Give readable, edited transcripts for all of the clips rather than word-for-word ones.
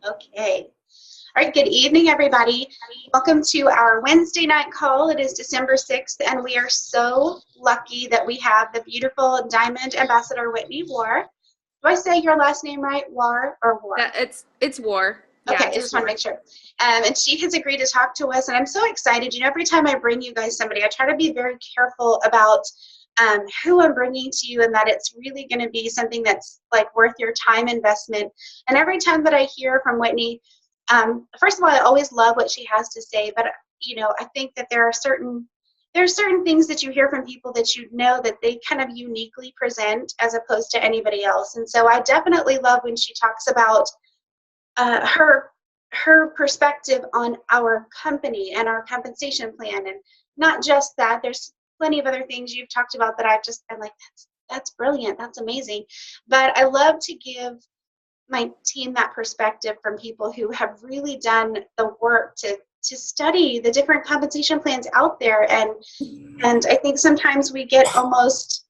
Okay. All right, good evening, everybody. Welcome to our Wednesday night call. It is December 6th, and we are so lucky that we have the beautiful Diamond Ambassador Whitney Warr. Do I say your last name right, Warr or Warr? It's Warr. Okay, Yeah, I just want to make sure. And she has agreed to talk to us, and I'm so excited. You know, every time I bring you guys somebody, I try to be very careful about who I'm bringing to you, and that it's really going to be something that's like worth your time investment. And every time that I hear from Whitney, first of all, I always love what she has to say, but you know, I think that there are certain things that you hear from people that you know that they kind of uniquely present as opposed to anybody else. And so I definitely love when she talks about her perspective on our company and our compensation plan, and not just that. There's plenty of other things you've talked about that I've just been like, that's brilliant, that's amazing. But I love to give my team that perspective from people who have really done the work to study the different compensation plans out there, and I think sometimes we get almost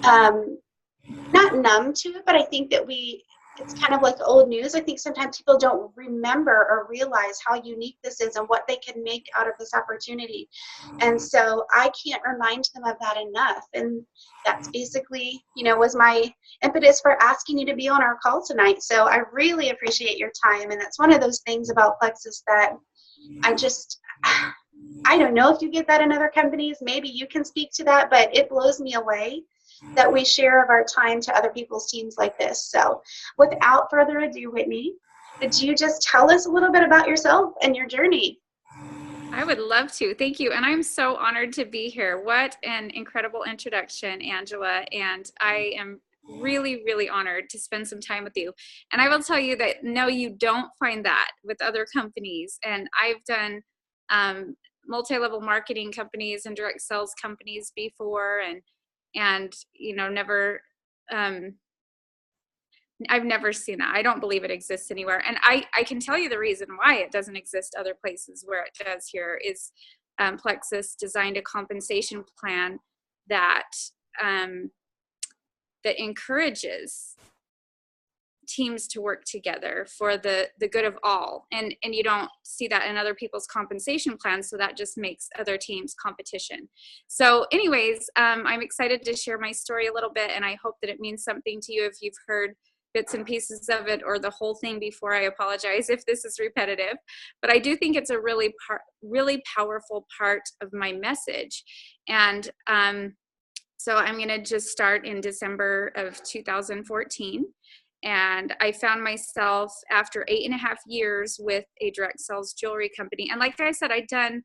not numb to it, but I think that it's kind of like old news. I think sometimes people don't remember or realize how unique this is and what they can make out of this opportunity. And so I can't remind them of that enough. And that's basically, you know, was my impetus for asking you to be on our call tonight. So I really appreciate your time. And that's one of those things about Plexus that I don't know if you get that in other companies. Maybe you can speak to that, but it blows me away that we share of our time to other people's teams like this. So without further ado, Whitney, could you just tell us a little bit about yourself and your journey? I would love to. Thank you. And I'm so honored to be here. What an incredible introduction, Angela. And I am really, really honored to spend some time with you. And I will tell you that no, you don't find that with other companies. And I've done multi-level marketing companies and direct sales companies before, and you know, I've never seen that. I don't believe it exists anywhere. And I can tell you the reason why it doesn't exist other places. Where it does here is Plexus designed a compensation plan that that encourages teams to work together for the good of all, and you don't see that in other people's compensation plans, so that just makes other teams competition. So anyways, I'm excited to share my story a little bit, and I hope that it means something to you. If you've heard bits and pieces of it or the whole thing before, I apologize if this is repetitive, but I do think it's a really powerful part of my message. And so I'm going to just start in December of 2014. And I found myself after 8.5 years with a direct sales jewelry company. And like I said, I'd done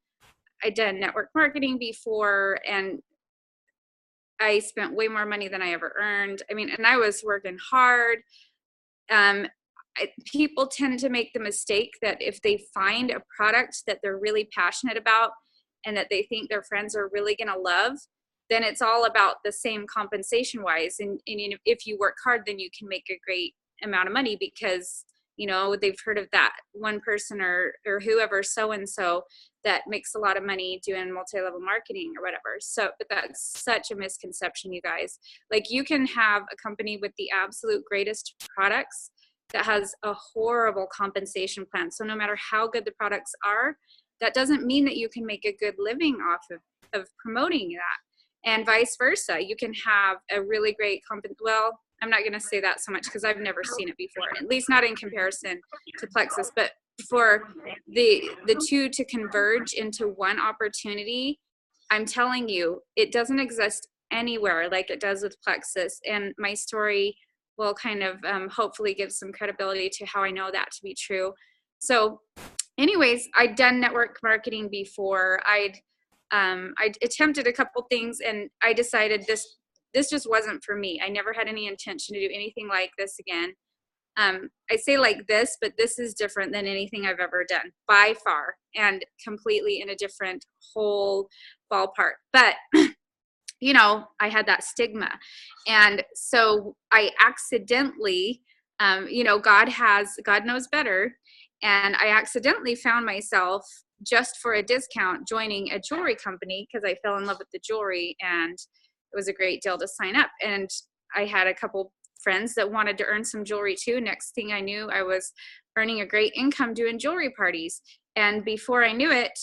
network marketing before, and I spent way more money than I ever earned. I mean, and I was working hard. People tend to make the mistake that if they find a product that they're really passionate about and that they think their friends are really going to love, then it's all about the same compensation wise. And if you work hard, then you can make a great amount of money because, you know, they've heard of that one person or whoever, so-and-so that makes a lot of money doing multi-level marketing or whatever. So, but that's such a misconception, you guys. Like, you can have a company with the absolute greatest products that has a horrible compensation plan. So no matter how good the products are, that doesn't mean that you can make a good living off of promoting that. And vice versa. You can have a really great well, I'm not going to say that so much because I've never seen it before, at least not in comparison to Plexus. But for the two to converge into one opportunity, I'm telling you, it doesn't exist anywhere like it does with Plexus. And my story will kind of hopefully give some credibility to how I know that to be true. So anyways, I'd done network marketing before. I attempted a couple things, and I decided this just wasn't for me. I never had any intention to do anything like this again. I say like this, but this is different than anything I've ever done by far, and completely in a different whole ballpark. But you know, I had that stigma. And so I accidentally, you know, God knows better. And I accidentally found myself, just for a discount, joining a jewelry company because I fell in love with the jewelry and it was a great deal to sign up. And I had a couple friends that wanted to earn some jewelry too. Next thing I knew, I was earning a great income doing jewelry parties. And before I knew it,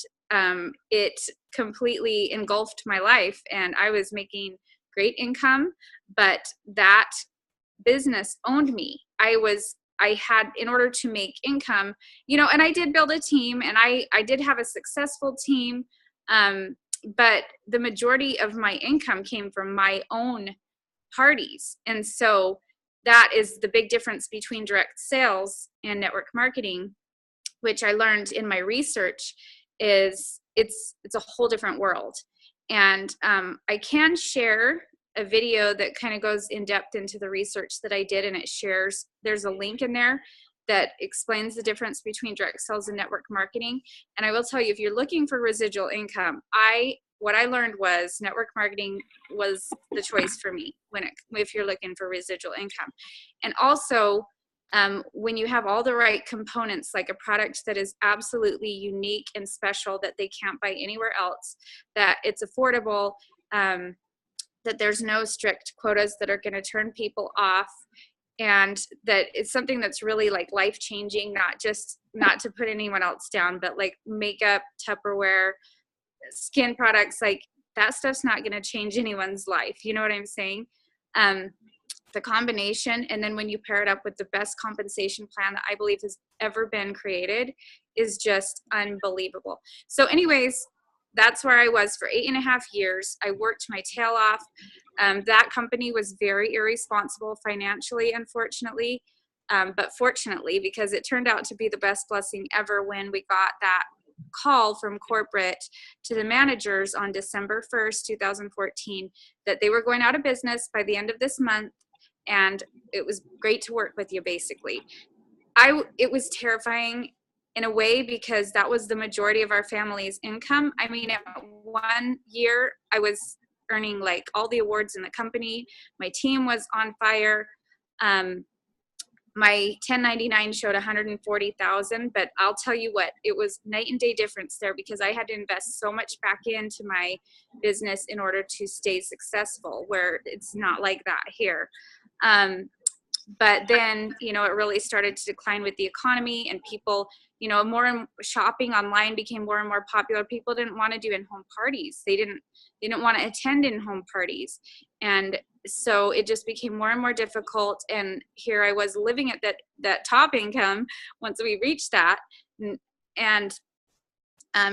it completely engulfed my life, and I was making great income, but that business owned me. I had, in order to make income, you know, and I did build a team, and I did have a successful team. But the majority of my income came from my own parties. And so that is the big difference between direct sales and network marketing, which I learned in my research is it's a whole different world. And I can share a video that kind of goes in depth into the research that I did, and it shares, there's a link in there that explains the difference between direct sales and network marketing. And I will tell you, if you're looking for residual income, what I learned was network marketing was the choice for me if you're looking for residual income. And also, when you have all the right components, like a product that is absolutely unique and special that they can't buy anywhere else, that it's affordable, that there's no strict quotas that are going to turn people off, and that it's something that's really like life-changing, not to put anyone else down, but like makeup, Tupperware, skin products, like that stuff's not going to change anyone's life. You know what I'm saying? The combination, and then when you pair it up with the best compensation plan that I believe has ever been created, is just unbelievable. So anyways, that's where I was for 8.5 years. I worked my tail off. That company was very irresponsible financially, unfortunately, but fortunately, because it turned out to be the best blessing ever when we got that call from corporate to the managers on December 1st, 2014, that they were going out of business by the end of this month. And it was great to work with you, basically. It was terrifying in a way, because that was the majority of our family's income. I mean, at one year, I was earning like all the awards in the company. My team was on fire. My 1099 showed 140,000, but I'll tell you what, it was night and day difference there, because I had to invest so much back into my business in order to stay successful, where it's not like that here. But then, you know, it really started to decline with the economy, and people, you know, shopping online became more and more popular. People didn't want to do in-home parties. They didn't want to attend in-home parties. And so it just became more and more difficult. And here I was living at that top income once we reached that, and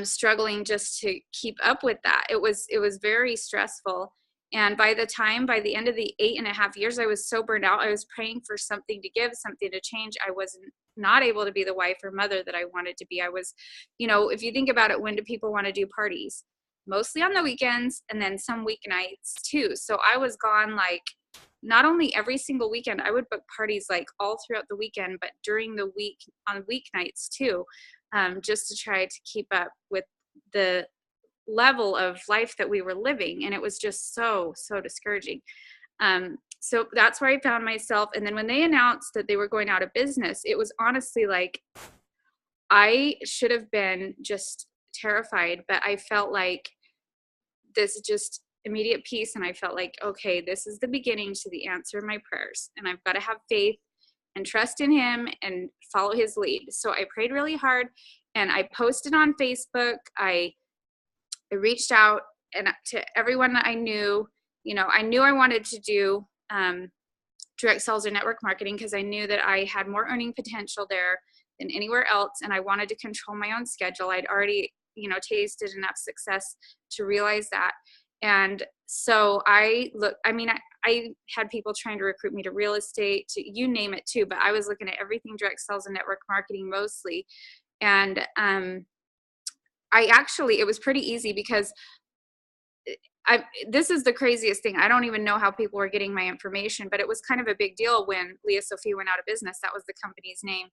struggling just to keep up with that. It was very stressful. And by the end of the 8.5 years, I was so burned out. I was praying for something to give, something to change. I was not able to be the wife or mother that I wanted to be. I was, you know, if you think about it, when do people want to do parties? Mostly on the weekends, and then some weeknights too. So I was gone, like, not only every single weekend, I would book parties like all throughout the weekend, but during the week on weeknights too, just to try to keep up with the level of life that we were living. And it was just so discouraging. So that's where I found myself. And then when they announced that they were going out of business, it was honestly like, I should have been just terrified, but I felt like this just immediate peace. And I felt like, okay, this is the beginning to the answer of my prayers, and I've got to have faith and trust in him and follow his lead. So I prayed really hard, and I posted on Facebook. I reached out and to everyone that I knew. You know, I knew I wanted to do direct sales or network marketing, because I knew that I had more earning potential there than anywhere else, and I wanted to control my own schedule. I'd already, you know, tasted enough success to realize that. And so I had people trying to recruit me to real estate, to you name it too, but I was looking at everything direct sales and network marketing mostly. And it was pretty easy, because this is the craziest thing. I don't even know how people were getting my information, but it was kind of a big deal when Leah Sophia went out of business. That was the company's name.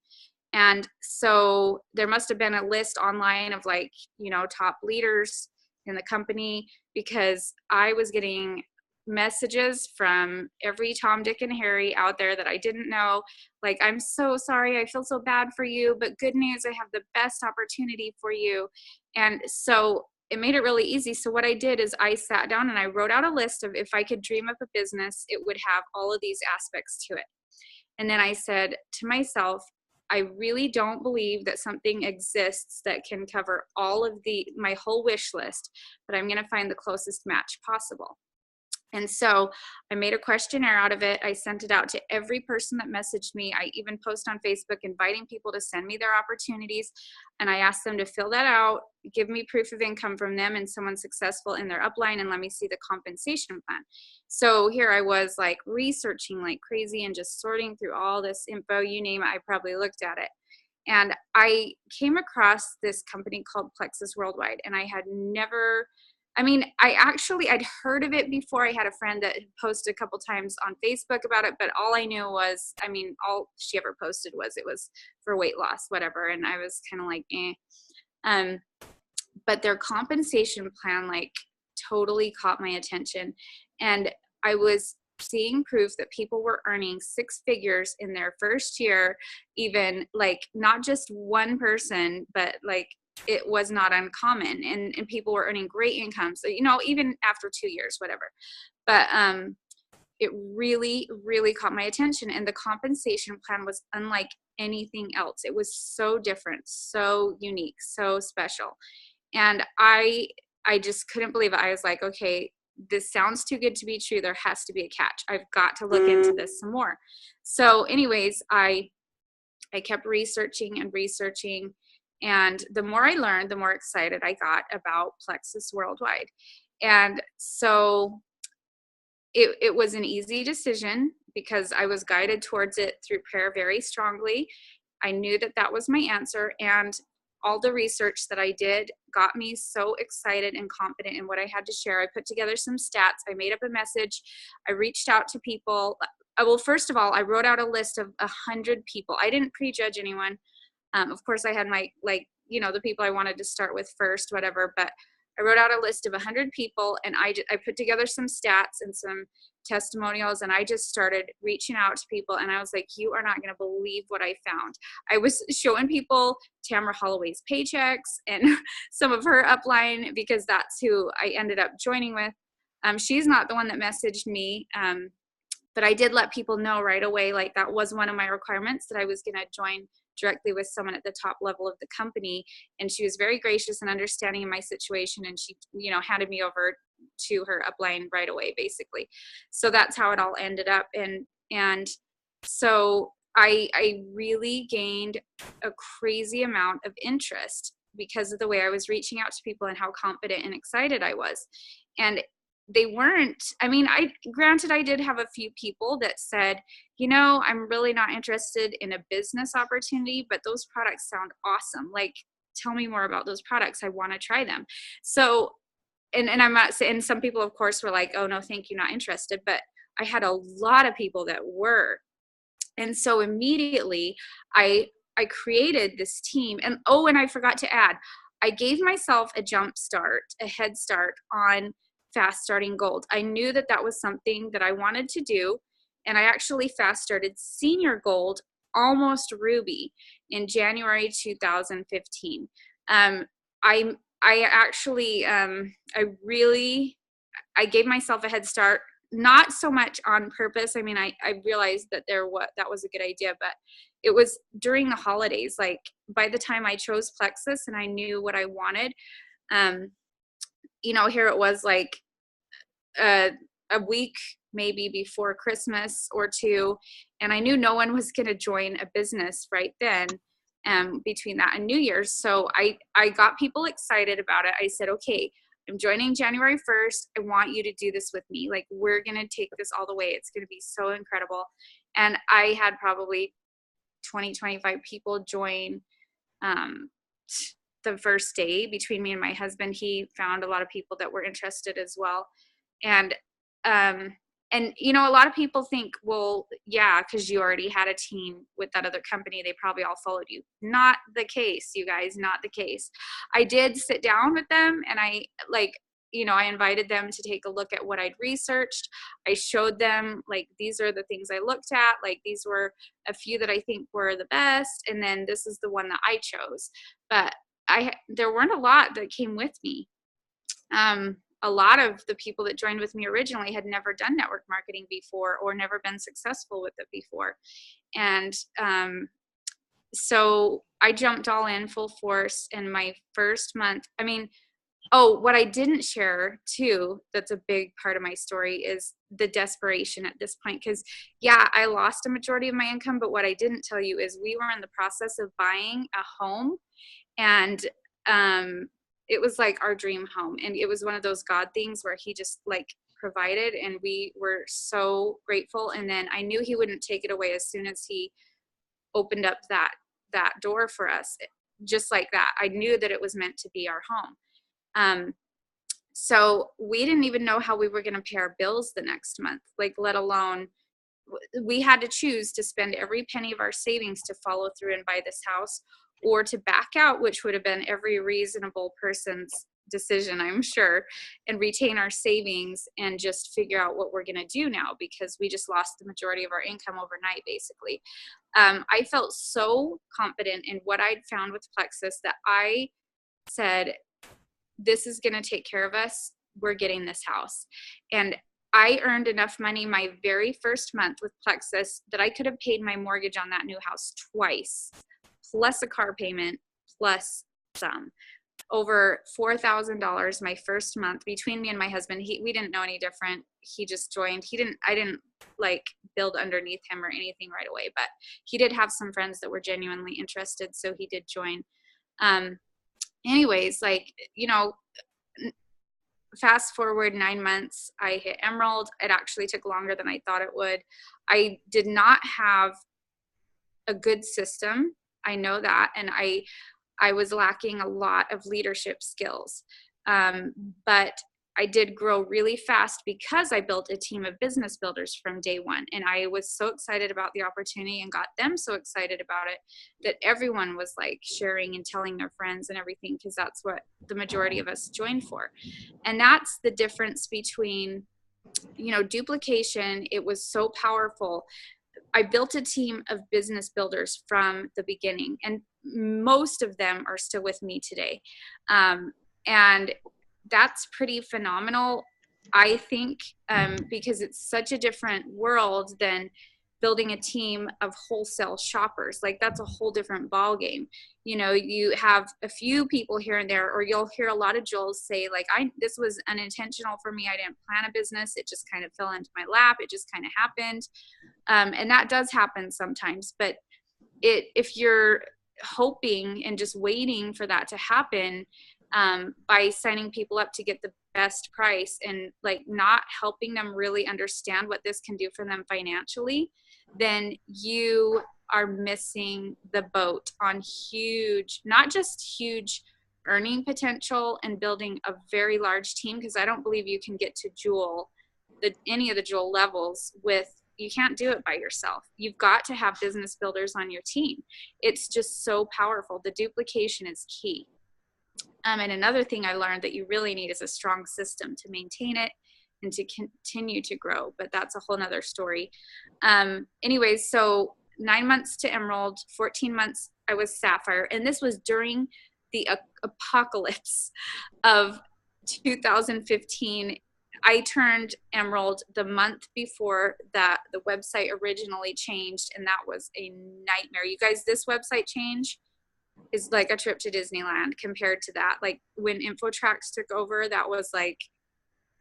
And so there must have been a list online of, like, you know, top leaders in the company, because I was getting messages from every Tom, Dick, and Harry out there that I didn't know. Like, I'm so sorry. I feel so bad for you, but good news, I have the best opportunity for you. And so it made it really easy. So what I did is I sat down and I wrote out a list of, if I could dream up a business, it would have all of these aspects to it. And then I said to myself, I really don't believe that something exists that can cover all of my whole wish list, but I'm going to find the closest match possible. And so I made a questionnaire out of it. I sent it out to every person that messaged me. I even post on Facebook inviting people to send me their opportunities. And I asked them to fill that out, give me proof of income from them and someone successful in their upline, and let me see the compensation plan. So here I was like researching like crazy and just sorting through all this info, you name it, I probably looked at it. And I came across this company called Plexus Worldwide, and I had never, I'd heard of it before. I had a friend that had posted a couple times on Facebook about it, but all I knew was, all she ever posted was it was for weight loss, whatever. And I was kind of like, eh. But their compensation plan, like, totally caught my attention. And I was seeing proof that people were earning six figures in their first year, even like not just one person, but like it was not uncommon, and people were earning great income. So, even after 2 years, whatever. But it really, really caught my attention. And the compensation plan was unlike anything else. It was so different, so unique, so special. And I just couldn't believe it. I was like, okay, this sounds too good to be true. There has to be a catch. I've got to look into this some more. So anyways, I kept researching and researching. And the more I learned, the more excited I got about Plexus Worldwide. And so it was an easy decision because I was guided towards it through prayer very strongly. I knew that that was my answer. And all the research that I did got me so excited and confident in what I had to share. I put together some stats. I made up a message. I reached out to people. Well, first of all, I wrote out a list of 100 people. I didn't prejudge anyone. Of course, I had my, the people I wanted to start with first, whatever. But I wrote out a list of 100 people, and I put together some stats and some testimonials, and I just started reaching out to people. And I was like, you are not going to believe what I found. I was showing people Tamara Holloway's paychecks and some of her upline, because that's who I ended up joining with. She's not the one that messaged me, but I did let people know right away, like that was one of my requirements, that I was going to join directly with someone at the top level of the company. And she was very gracious and understanding in my situation. And she, handed me over to her upline right away, basically. So that's how it all ended up. And so I really gained a crazy amount of interest because of the way I was reaching out to people and how confident and excited I was. And they weren't, granted, I did have a few people that said, I'm really not interested in a business opportunity, but those products sound awesome. Like, tell me more about those products. I want to try them. So, and I'm not saying, some people, of course, were like, oh, no, thank you, not interested. But I had a lot of people that were. And so immediately I created this team. And I forgot to add, I gave myself a head start on fast starting gold. I knew that that was something that I wanted to do. And I actually fast started senior gold, almost ruby, in January 2015. I gave myself a head start, not so much on purpose. I realized that that was a good idea, but it was during the holidays. Like, by the time I chose Plexus and I knew what I wanted, here it was like a week maybe before Christmas or two, and I knew no one was going to join a business right then, between that and New Year's. So I got people excited about it. I said, okay, I'm joining January 1st. I want you to do this with me. Like, we're going to take this all the way. It's going to be so incredible. And I had probably 20, 25 people join the first day. Between me and my husband, he found a lot of people that were interested as well. And a lot of people think, well, yeah, because you already had a team with that other company, they probably all followed you. Not the case, you guys, not the case. I did sit down with them, and I invited them to take a look at what I'd researched. I showed them, like, these are the things I looked at. Like, these were a few that I think were the best. And then this is the one that I chose. But there weren't a lot that came with me. A lot of the people that joined with me originally had never done network marketing before or never been successful with it before. And so I jumped all in full force in my first month. I mean, oh, what I didn't share too, that's a big part of my story, is the desperation at this point. Because, yeah, I lost a majority of my income, but what I didn't tell you is we were in the process of buying a home, and it was like our dream home. And it was one of those God things where he just like provided, and we were so grateful. And then I knew he wouldn't take it away as soon as he opened up that door for us. Just like that, I knew that it was meant to be our home. So we didn't even know how we were going to pay our bills the next month, like, let alone, we had to choose to spend every penny of our savings to follow through and buy this house, or to back out, which would have been every reasonable person's decision, I'm sure, and retain our savings and just figure out what we're going to do now, because we just lost the majority of our income overnight, basically. I felt so confident in what I'd found with Plexus that I said, this is going to take care of us. We're getting this house. And I earned enough money my very first month with Plexus that I could have paid my mortgage on that new house twice, plus a car payment, plus some. Over $4,000 my first month between me and my husband. We didn't know any different. He just joined. I didn't like build underneath him or anything right away, but he did have some friends that were genuinely interested, so he did join. Anyways, like, you know, fast forward 9 months, I hit Emerald. It actually took longer than I thought it would. I did not have a good system. I know that. And I was lacking a lot of leadership skills. But I did grow really fast because I built a team of business builders from day one. And I was so excited about the opportunity and got them so excited about it that everyone was like sharing and telling their friends and everything, because that's what the majority of us joined for. And that's the difference between, you know, duplication. It was so powerful. I built a team of business builders from the beginning, and most of them are still with me today. And that's pretty phenomenal, I think, because it's such a different world than building a team of wholesale shoppers. Like, that's a whole different ball game. You know, you have a few people here and there, or you'll hear a lot of Joels say, like, this was unintentional for me. I didn't plan a business. It just kind of fell into my lap. It just kind of happened. And that does happen sometimes, but if you're hoping and just waiting for that to happen, by signing people up to get the best price and like not helping them really understand what this can do for them financially, then you are missing the boat on huge, not just huge earning potential and building a very large team, because I don't believe you can get to any of the Joel levels you can't do it by yourself. You've got to have business builders on your team. It's just so powerful. The duplication is key. And another thing I learned that you really need is a strong system to maintain it and to continue to grow. But that's a whole nother story. Anyways, so 9 months to Emerald, 14 months I was Sapphire. And this was during the apocalypse of 2015. I turned Emerald the month before that the website originally changed, and that was a nightmare. You guys, this website change is like a trip to Disneyland compared to that. Like, when InfoTrax took over, that was like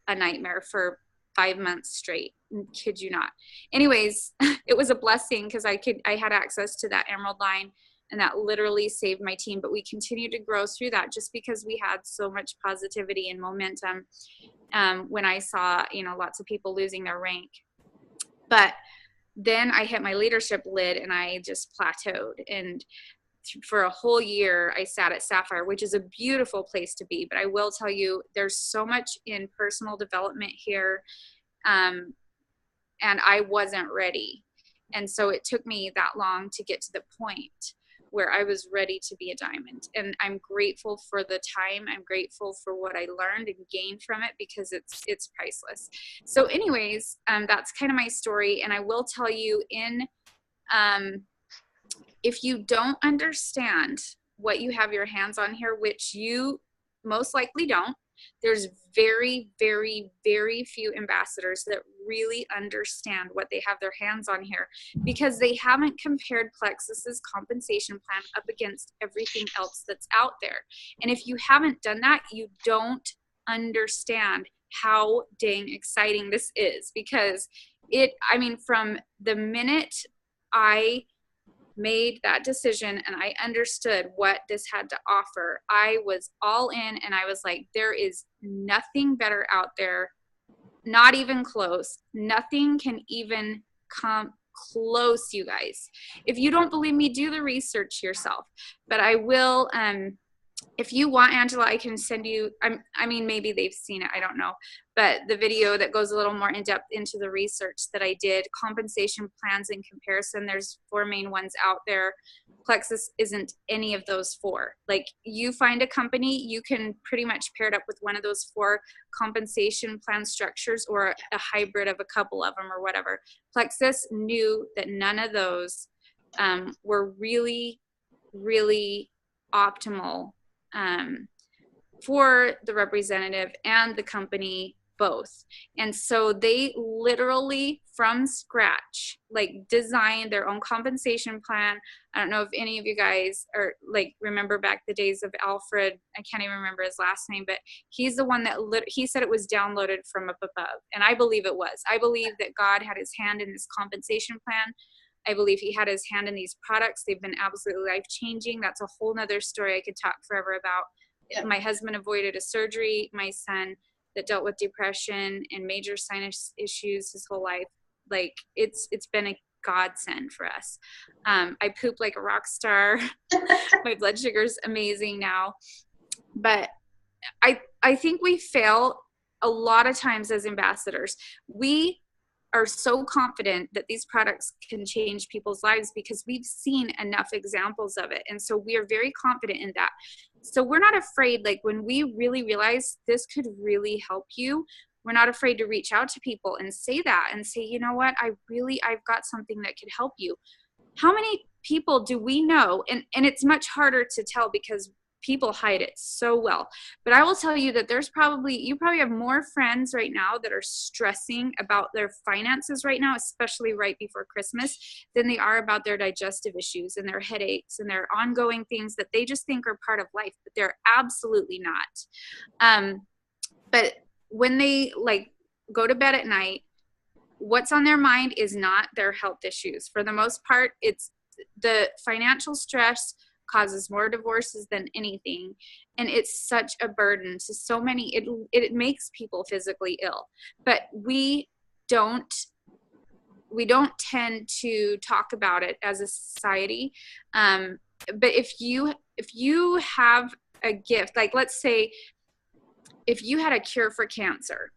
a nightmare for 5 months straight. Kid you not. Anyways, it was a blessing because I had access to that Emerald line, and that literally saved my team. But we continued to grow through that just because we had so much positivity and momentum. When I saw, you know, lots of people losing their rank. But then I hit my leadership lid and I just plateaued. And for a whole year, I sat at Sapphire, which is a beautiful place to be. But I will tell you, there's so much in personal development here. And I wasn't ready. And so it took me that long to get to the point where I was ready to be a diamond. And I'm grateful for the time. I'm grateful for what I learned and gained from it, because it's priceless. So anyways, that's kind of my story. And I will tell you, if you don't understand what you have your hands on here, which you most likely don't, There's very, very, very few ambassadors that really understand what they have their hands on here, because they haven't compared Plexus's compensation plan up against everything else that's out there. And if you haven't done that, you don't understand how dang exciting this is, because I mean, from the minute I made that decision and I understood what this had to offer, I was all in, and I was like, there is nothing better out there, not even close. Nothing can even come close, you guys. If you don't believe me, do the research yourself. But I will, if you want, Angela, I can send you, I mean, maybe they've seen it, I don't know, but the video that goes a little more in depth into the research that I did, compensation plans in comparison. There's 4 main ones out there. Plexus isn't any of those 4. Like, you find a company, you can pretty much pair it up with one of those 4 compensation plan structures, or a hybrid of a couple of them or whatever. Plexus knew that none of those were really, really optimal for the representative and the company both. And so they literally from scratch, like, designed their own compensation plan. I don't know if any of you guys are like, remember back the days of Alfred, I can't even remember his last name, but he's the one that he said it was downloaded from up above. And I believe it was. I believe that God had his hand in this compensation plan. I believe he had his hand in these products. They've been absolutely life-changing. That's a whole nother story I could talk forever about. Yeah. My husband avoided a surgery. My son that dealt with depression and major sinus issues his whole life. Like, it's been a godsend for us. I poop like a rock star. My blood sugar's amazing now. But I think we fail a lot of times as ambassadors. We are so confident that these products can change people's lives because we've seen enough examples of it. And so we are very confident in that. So we're not afraid, like, when we really realize this could really help you, we're not afraid to reach out to people and say that, and say, you know what, I've got something that could help you. How many people do we know? And it's much harder to tell because people hide it so well. But I will tell you that you probably have more friends right now that are stressing about their finances right now, especially right before Christmas, than they are about their digestive issues and their headaches and their ongoing things that they just think are part of life, but they're absolutely not. But when they, like, go to bed at night, what's on their mind is not their health issues. For the most part, it's the financial stress causes more divorces than anything, and it's such a burden to so many. It makes people physically ill, but we don't tend to talk about it as a society. But if you have a gift, like, let's say if you had a cure for cancer,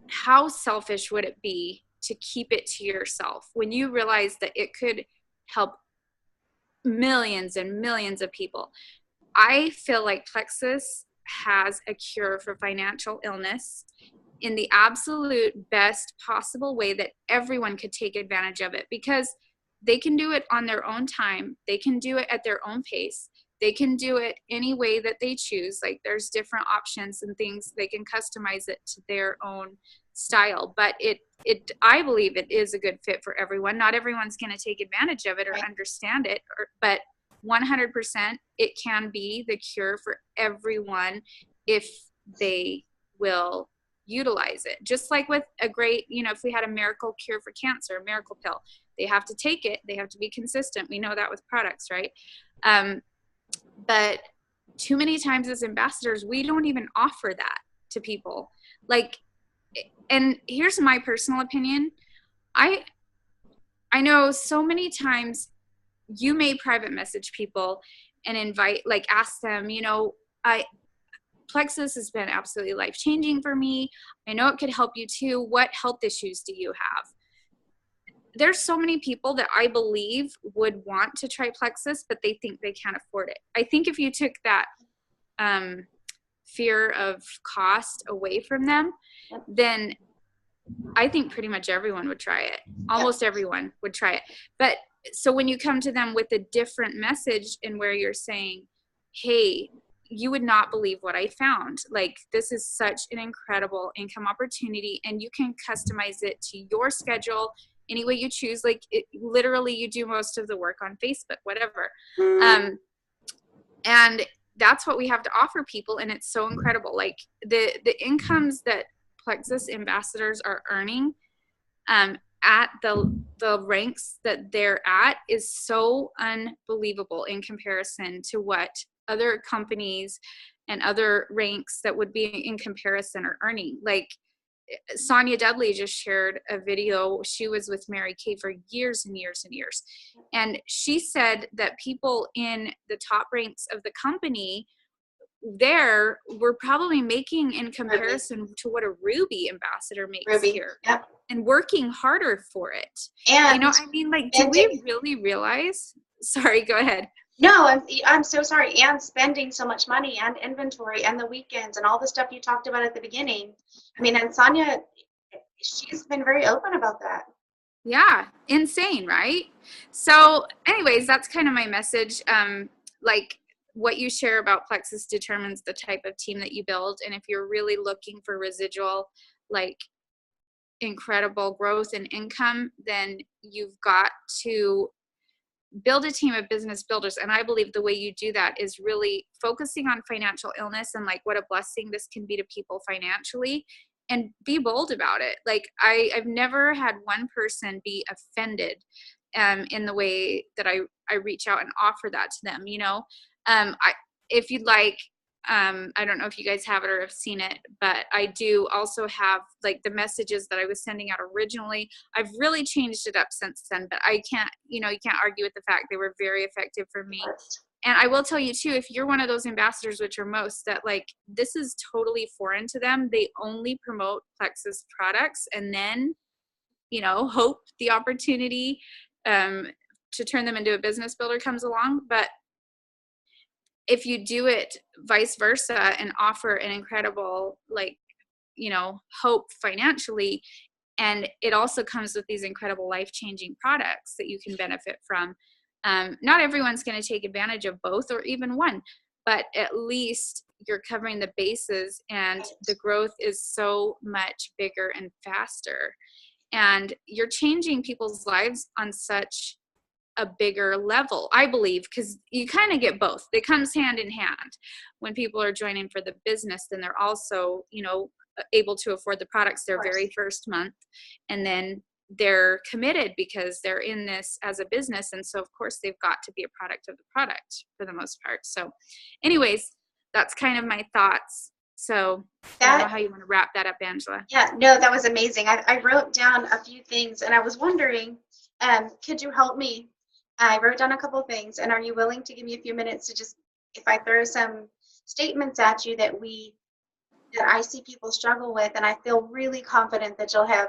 how selfish would it be to keep it to yourself when you realize that it could help millions and millions of people? I feel like Plexus has a cure for financial illness in the absolute best possible way that everyone could take advantage of it, because they can do it on their own time. They can do it at their own pace. They can do it any way that they choose. Like, there's different options and things. They can customize it to their own style, but I believe it is a good fit for everyone. Not everyone's going to take advantage of it or understand it, but 100% it can be the cure for everyone if they will utilize it. Just like with a great, if we had a miracle cure for cancer, a miracle pill, they have to take it. They have to be consistent. We know that with products, right? But too many times as ambassadors, we don't even offer that to people. Like, and here's my personal opinion. I know so many times you may private message people and ask them, Plexus has been absolutely life-changing for me. I know it could help you too. What health issues do you have? There's so many people that I believe would want to try Plexus, but they think they can't afford it. I think if you took that fear of cost away from them, then I think pretty much everyone would try it. Almost everyone would try it. But so when you come to them with a different message and where you're saying, hey, you would not believe what I found. Like, this is such an incredible income opportunity, and you can customize it to your schedule any way you choose. Like, literally, you do most of the work on Facebook, whatever. And that's what we have to offer people, and it's so incredible. Like, the incomes that Plexus ambassadors are earning at the ranks that they're at is so unbelievable in comparison to what other companies and other ranks that would be in comparison are earning. Like, Sonia Dudley just shared a video. She was with Mary Kay for years and years and years. And she said that people in the top ranks of the company there were probably making in comparison to what a Ruby ambassador makes here. Yep. And working harder for it. And, you know, I mean, like, do we really realize? Sorry, go ahead. No, I'm so sorry. And spending so much money and inventory and the weekends and all the stuff you talked about at the beginning. I mean, and Sonia, she's been very open about that. Yeah, insane, right? So anyways, that's kind of my message. Like, what you share about Plexus determines the type of team that you build. And if you're really looking for residual, like, incredible growth and income, then you've got to build a team of business builders. And I believe the way you do that is really focusing on financial illness and like what a blessing this can be to people financially, and be bold about it. Like, I've never had one person be offended in the way that I reach out and offer that to them. You know, if you'd like, I don't know if you guys have it or have seen it, but I do also have like the messages that I was sending out originally. I've really changed it up since then, but I can't, you can't argue with the fact they were very effective for me. And I will tell you too, if you're one of those ambassadors, which are most, that like this is totally foreign to them, they only promote Plexus products and then, hope the opportunity to turn them into a business builder comes along. But if you do it vice versa and offer an incredible, hope financially, and it also comes with these incredible life-changing products that you can benefit from. Not everyone's going to take advantage of both or even one, but at least you're covering the bases, and the growth is so much bigger and faster. And you're changing people's lives on such a bigger level, I believe, because you kind of get both. It comes hand in hand. When people are joining for the business, then they're also, able to afford the products their very first month. And then they're committed because they're in this as a business. And so, of course, they've got to be a product of the product for the most part. So anyways, that's kind of my thoughts. So I don't know how you want to wrap that up, Angela. Yeah, no, that was amazing. I wrote down a few things, and I was wondering, could you help me? I wrote down a couple things, and are you willing to give me a few minutes to just, if I throw some statements at you that I see people struggle with, and I feel really confident that you'll have,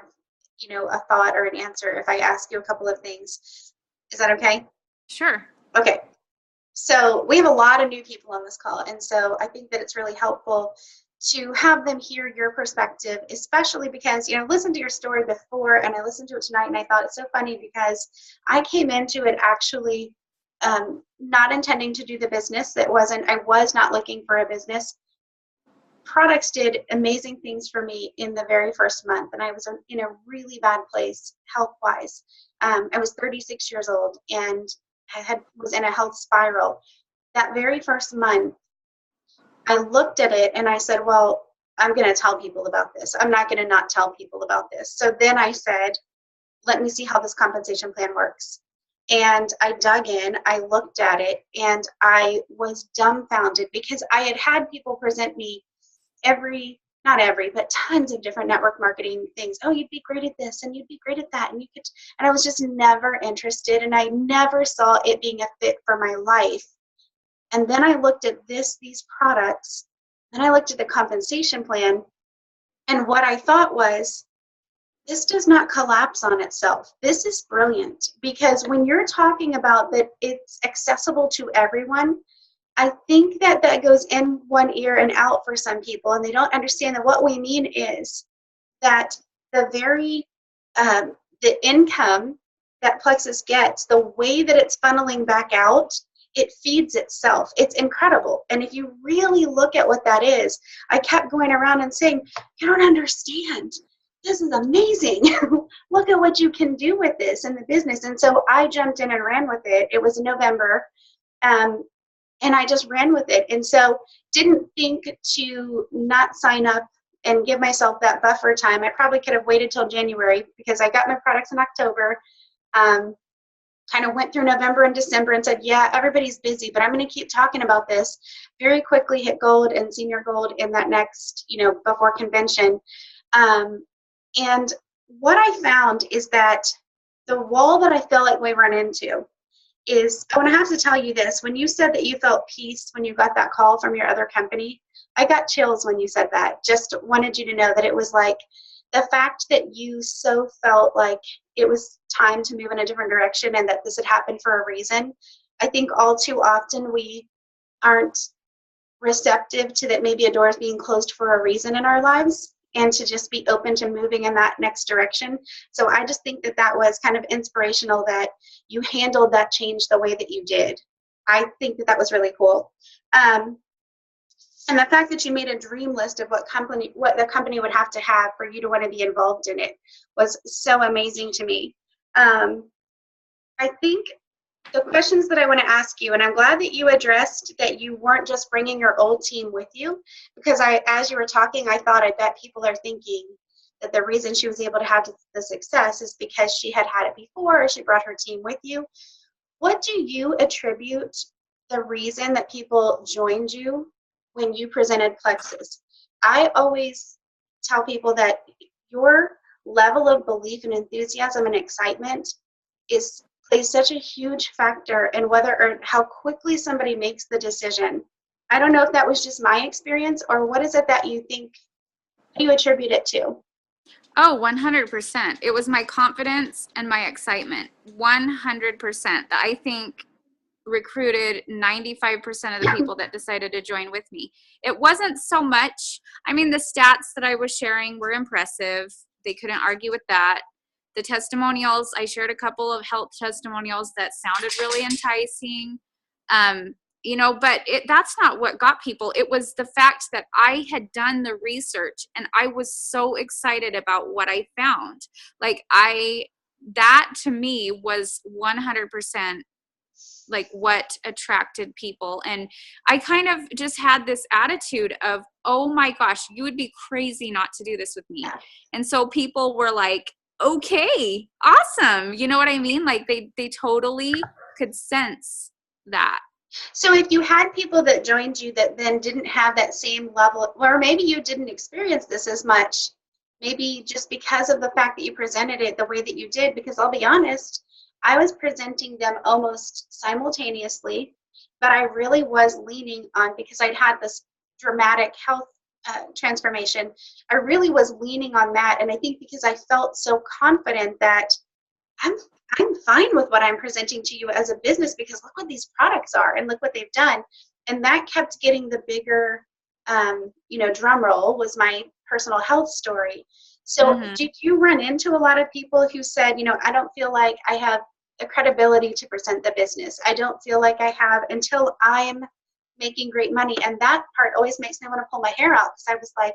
a thought or an answer if I ask you a couple of things. Is that okay? Sure. Okay. So we have a lot of new people on this call, and so I think that it's really helpful to have them hear your perspective, especially because, listen to your story before, and I listened to it tonight, and I thought it's so funny because I came into it actually not intending to do the business. I was not looking for a business. Products did amazing things for me in the very first month, and I was in a really bad place health-wise. I was 36 years old, and was in a health spiral. That very first month, I looked at it and I said, well, I'm going to tell people about this. I'm not going to not tell people about this. So then I said, let me see how this compensation plan works. And I dug in, I looked at it, and I was dumbfounded because I had had people present me not every, but tons of different network marketing things. Oh, you'd be great at this, and you'd be great at that, and and I was just never interested, and I never saw it being a fit for my life. And then I looked at these products, and I looked at the compensation plan, and what I thought was, this does not collapse on itself. This is brilliant, because when you're talking about that it's accessible to everyone, I think that goes in one ear and out for some people, and they don't understand that what we mean is that the income that Plexus gets, the way that it's funneling back out it feeds itself. It's incredible. And if you really look at what that is, I kept going around and saying, you don't understand. This is amazing. Look at what you can do with this in the business. And so I jumped in and ran with it. It was November. And I just ran with it. And so didn't think to not sign up and give myself that buffer time. I probably could have waited till January because I got my products in October. Kind of went through November and December and said, yeah, everybody's busy, but I'm going to keep talking about this. Very quickly hit gold and senior gold in that next, before convention. And what I found is that the wall that I feel like we run into is, I want to have to tell you this. When you said that you felt peace when you got that call from your other company, I got chills when you said that. Just wanted you to know that it was like the fact that you so felt like it was time to move in a different direction and that this had happened for a reason. I think all too often we aren't receptive to that maybe a door is being closed for a reason in our lives, and to just be open to moving in that next direction. So I just think that that was kind of inspirational that you handled that change the way that you did. I think that that was really cool. And the fact that you made a dream list of what the company would have to have for you to want to be involved in it was so amazing to me. I think the questions that I want to ask you, and I'm glad that you addressed that you weren't just bringing your old team with you, because as you were talking, I thought, I bet people are thinking that the reason she was able to have the success is because she had had it before, or she brought her team with you. What do you attribute the reason that people joined you when you presented Plexus? I always tell people that your level of belief and enthusiasm and excitement plays such a huge factor in whether or how quickly somebody makes the decision. I don't know if that was just my experience, or what is it that you think you attribute it to? Oh, 100%. It was my confidence and my excitement. 100%. I think recruited 95% of the people that decided to join with me. It wasn't so much, I mean, the stats that I was sharing were impressive. They couldn't argue with that. The testimonials, I shared a couple of health testimonials that sounded really enticing. But that's not what got people. It was the fact that I had done the research and I was so excited about what I found. That to me was 100% like what attracted people. And I kind of just had this attitude of, oh my gosh, you would be crazy not to do this with me. And so people were like, okay, awesome. You know what I mean? Like they totally could sense that. So if you had people that joined you that then didn't have that same level, or maybe you didn't experience this as much, maybe just because of the fact that you presented it the way that you did, because I'll be honest, I was presenting them almost simultaneously, but I really was leaning on, because I'd had this dramatic health transformation, I really was leaning on that. And I think because I felt so confident that I'm fine with what I'm presenting to you as a business, because look what these products are and look what they've done. And that kept getting the bigger, drum roll was my personal health story. So did you run into a lot of people who said, I don't feel like I have the credibility to present the business. I don't feel like I have until I'm making great money. And that part always makes me want to pull my hair out, because I was like,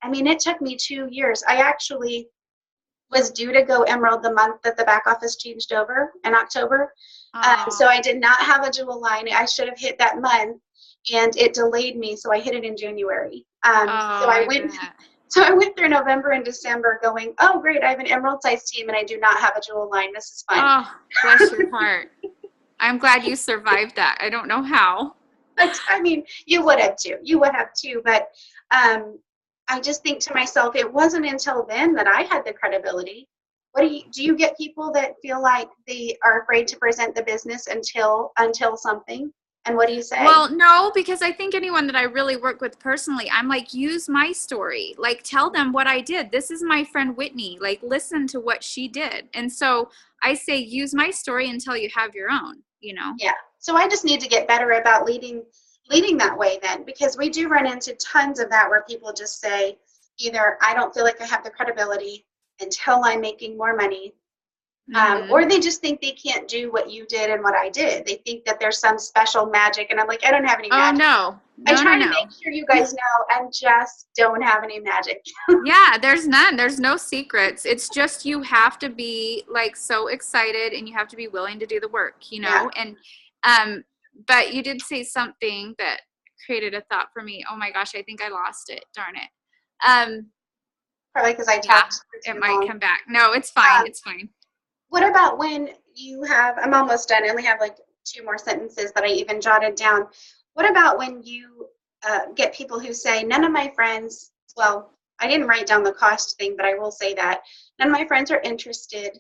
I mean, it took me 2 years. I actually was due to go Emerald the month that the back office changed over in October. So I did not have a jewel line. I should have hit that month, and it delayed me. So I hit it in January. So I went through November and December going, oh, great, I have an Emerald size team and I do not have a jewel line. This is fun. Oh, bless your heart. I'm glad you survived that. I don't know how. I mean, you would have too. You would have too. But I just think to myself, it wasn't until then that I had the credibility. Do you get people that feel like they are afraid to present the business until something? And what do you say? Well, no, because I think anyone that I really work with personally, I'm like, use my story. Like, tell them what I did. This is my friend Whitney. Like, listen to what she did. And so I say, use my story until you have your own, Yeah. So I just need to get better about leading that way then, because we do run into tons of that where people just say, either I don't feel like I have the credibility until I'm making more money, Mm-hmm. Or they just think they can't do what you did and what I did. They think that there's some special magic, and I'm like, I don't have any Oh, magic. no. I No, no, try to no. make sure you guys know I just don't have any magic. Yeah, there's none. There's no secrets. It's just you have to be like so excited and you have to be willing to do the work, you Yeah, know? And um but you did say something that created a thought for me. Oh my gosh, I think I lost it. Darn it. Um probably because I yeah, talked for it too might long. come back. No, it's fine. Um, It's fine. what about when you have, I'm almost done, I only have like 2 more sentences that I even jotted down. What about when you get people who say, none of my friends, well, I didn't write down the cost thing, but I will say that none of my friends are interested,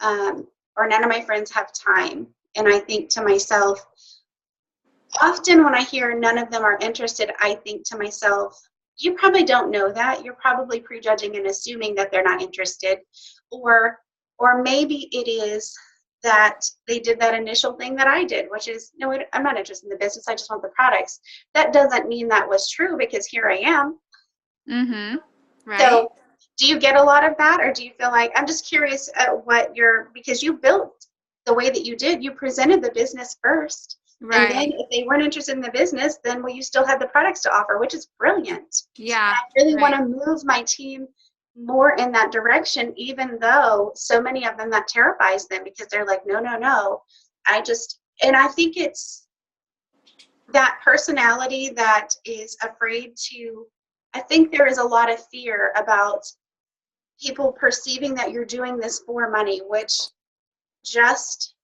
or none of my friends have time. And I think to myself, often when I hear none of them are interested, I think to myself, you probably don't know that. You're probably prejudging and assuming that they're not interested. Or or maybe it is that they did that initial thing that I did, which is, no, I'm not interested in the business. I just want the products. That doesn't mean that was true because here I am. Mm-hmm. Right? So do you get a lot of that, or do you feel like, I'm just curious at what because you built the way that you did, you presented the business first. And then Right. if they weren't interested in the business, then well, you still had the products to offer, which is brilliant. Yeah. I really want Right. to move my team more in that direction, even though so many of them that terrifies them because they're like, no, no, no. And I think it's that personality that is afraid to, I think there is a lot of fear about people perceiving that you're doing this for money, which just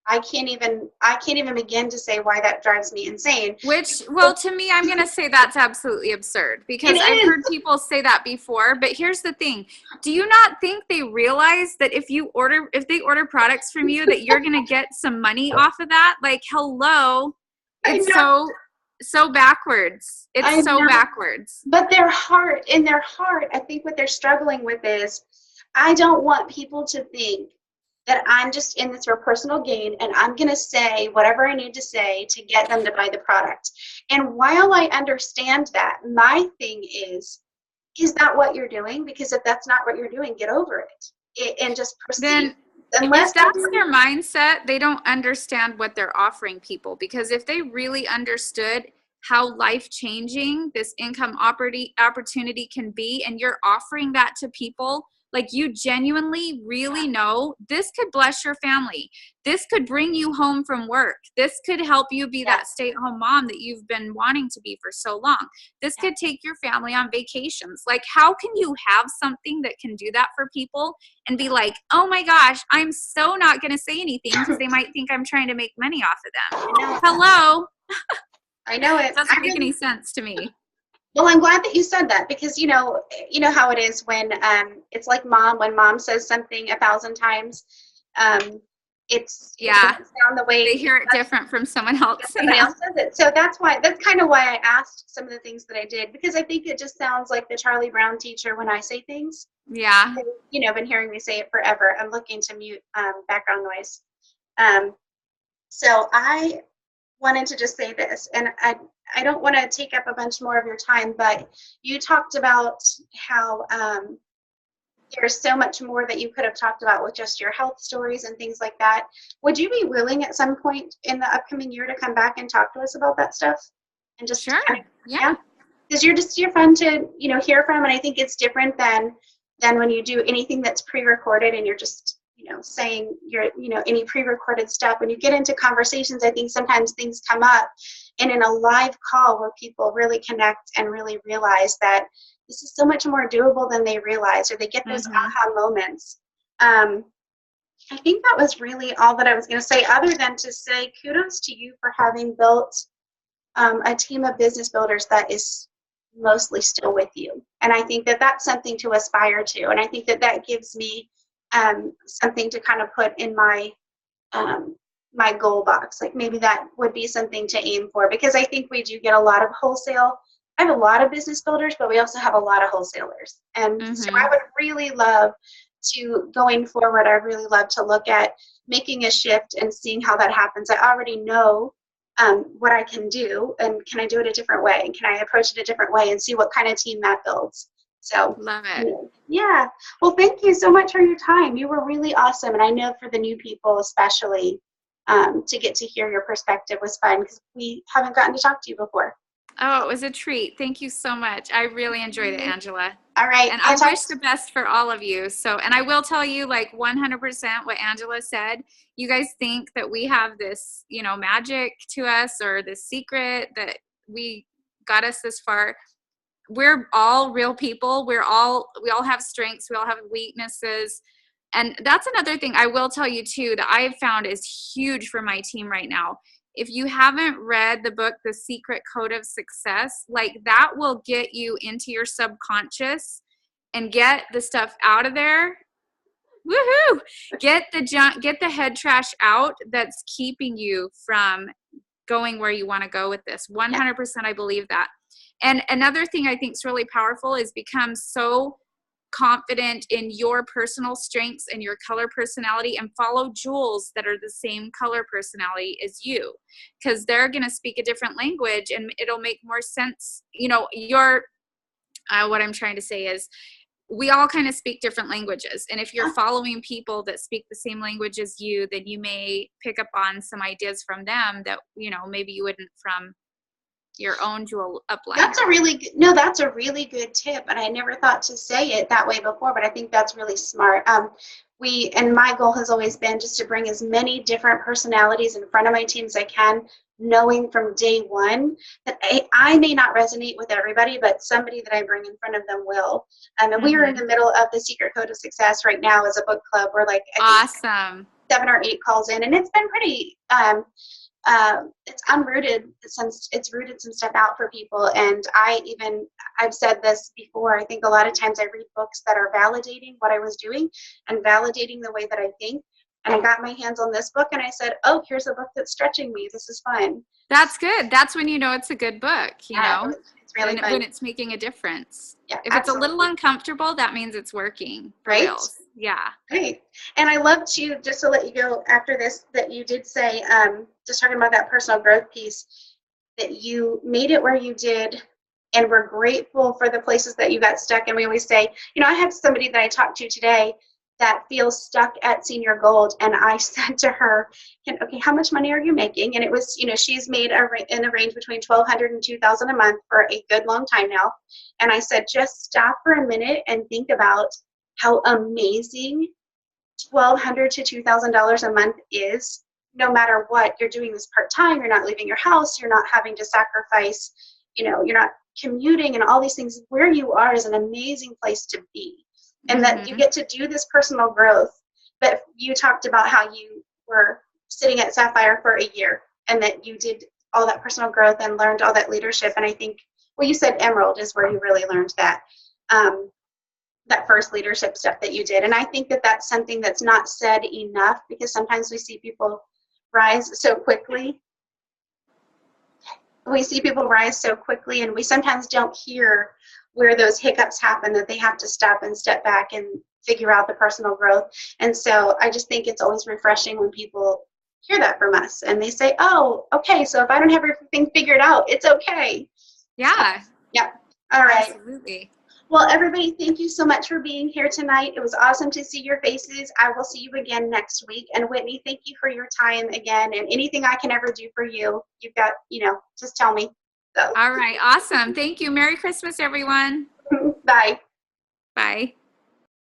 I can't even begin to say why that drives me insane. Which, well, to me, I'm going to say that's absolutely absurd It because I've is. heard people say that before. But here's the thing. Do you not think they realize that if they order products from you, that you're going to get some money off of that? Like, hello, I it's know. so backwards. I It's so know. backwards. But in their heart, I think what they're struggling with is, I don't want people to think that I'm just in this for personal gain and I'm going to say whatever I need to say to get them to buy the product. And while I understand that, my thing is that what you're doing? Because if that's not what you're doing, get over and just proceed. Then Unless if they're that's doing, their mindset, they don't understand what they're offering people. Because if they really understood how life changing this income opportunity can be, and you're offering that to people, like you genuinely really know this could bless your family. This could bring you home from work. This could help you be yeah, that stay-at-home mom that you've been wanting to be for so long. This could take your family on vacations. Like, how can you have something that can do that for people and be like, oh my gosh, I'm so not going to say anything because they might think I'm trying to make money off of them. I know, Hello? I know it. Doesn't make any sense to me. Well, I'm glad that you said that because you know how it is when it's like when mom says something 1,000 times, um, it Yeah, doesn't sound the they way hear it different from someone else. somebody Yeah. else says it. So that's kind of why I asked some of the things that I did, because I think it just sounds like the Charlie Brown teacher when I say things. Yeah. Been hearing me say it forever. I'm looking to mute background noise. Um, so I wanted to just say this, and I don't want to take up a bunch more of your time, but you talked about how there's so much more that you could have talked about with just your health stories and things like that. Would you be willing at some point in the upcoming year to come back and talk to us about that stuff? And just kind of, Sure. Yeah. yeah, because you're fun to hear from, and I think it's different than when you do anything that's pre-recorded and you're just saying any pre-recorded stuff. When you get into conversations, I think sometimes things come up, and in a live call where people really connect and really realize that this is so much more doable than they realize, or they get those Mm-hmm. aha moments. I think that was really all that I was going to say, other than to say kudos to you for having built a team of business builders that is mostly still with you. And I think that that's something to aspire to. And I think that that gives me something to kind of put in my my goal box. Like maybe that would be something to aim for, because I think we do get a lot of wholesale. I have a lot of business builders, but we also have a lot of wholesalers. And so I Mm-hmm. would really love to, going forward, I really love to look at making a shift and seeing how that happens. I already know what I can do, and can I do it a different way? And can I approach it a different way and see what kind of team that builds? So, Love it. yeah. Well, thank you so much for your time. You were really awesome. And I know for the new people, especially, to get to hear your perspective was fun because we haven't gotten to talk to you before. Oh, it was a treat. Thank you so much. I really enjoyed it, Angela. All right. And I'll I talk. wish the best for all of you. So, and I will tell you, like 100% what Angela said. You guys think that we have this, magic to us or this secret that we got us this far. We're all real people. We all have strengths. We all have weaknesses. And that's another thing I will tell you too that I've found is huge for my team right now. If you haven't read the book, The Secret Code of Success, like that will get you into your subconscious and get the stuff out of there. Woohoo! Get the junk, get the head trash out that's keeping you from going where you want to go with this. 100% I believe that. And another thing I think is really powerful is become so confident in your personal strengths and your color personality and follow jewels that are the same color personality as you, because they're going to speak a different language and it'll make more sense. What I'm trying to say is we all kind of speak different languages. And if you're following people that speak the same language as you, then you may pick up on some ideas from them that, maybe you wouldn't from your own jewel upline. That's a really good tip. And I never thought to say it that way before, but I think that's really smart. And my goal has always been just to bring as many different personalities in front of my team as I can, knowing from day one that I may not resonate with everybody, but somebody that I bring in front of them will. And we are in the middle of the Secret Code of Success right now as a book club. We're like, awesome. 7 or 8 calls in, and it's been pretty, it's unrooted it's rooted some stuff out for people. And I've said this before, I think a lot of times I read books that are validating what I was doing and validating the way that I think. And I got my hands on this book and I said, oh, here's a book that's stretching me. This is fun. That's good. That's when you know it's a good book, It's really fun. When it's making a difference. Yeah, if it's a little uncomfortable, that means it's working. Right? Reals. Yeah. Great. And I love to, just to let you go after this, that you did say, just talking about that personal growth piece, that you made it where you did and we're grateful for the places that you got stuck. And we always say, I had somebody that I talked to today that feels stuck at senior gold. And I said to her, okay, how much money are you making? And it was, she's made in a range between $1,200 and $2,000 a month for a good long time now. And I said, just stop for a minute and think about how amazing $1,200 to $2,000 a month is. No matter what, you're doing this part-time, you're not leaving your house, you're not having to sacrifice, you're not commuting and all these things. Where you are is an amazing place to be. And that you get to do this personal growth. But you talked about how you were sitting at Sapphire for a year and that you did all that personal growth and learned all that leadership. And I think, you said Emerald is where you really learned that, that first leadership stuff that you did. And I think that that's something that's not said enough, because sometimes we see people rise so quickly. We see people rise so quickly and we sometimes don't hear where those hiccups happen, that they have to stop and step back and figure out the personal growth. And so I just think it's always refreshing when people hear that from us and they say, oh, okay, so if I don't have everything figured out, it's okay. Yeah. So, yeah. All right. Absolutely. Well, everybody, thank you so much for being here tonight. It was awesome to see your faces. I will see you again next week. And Whitney, thank you for your time again. And anything I can ever do for you, you've got, just tell me. So. All right. Awesome. Thank you. Merry Christmas, everyone. Bye. Bye.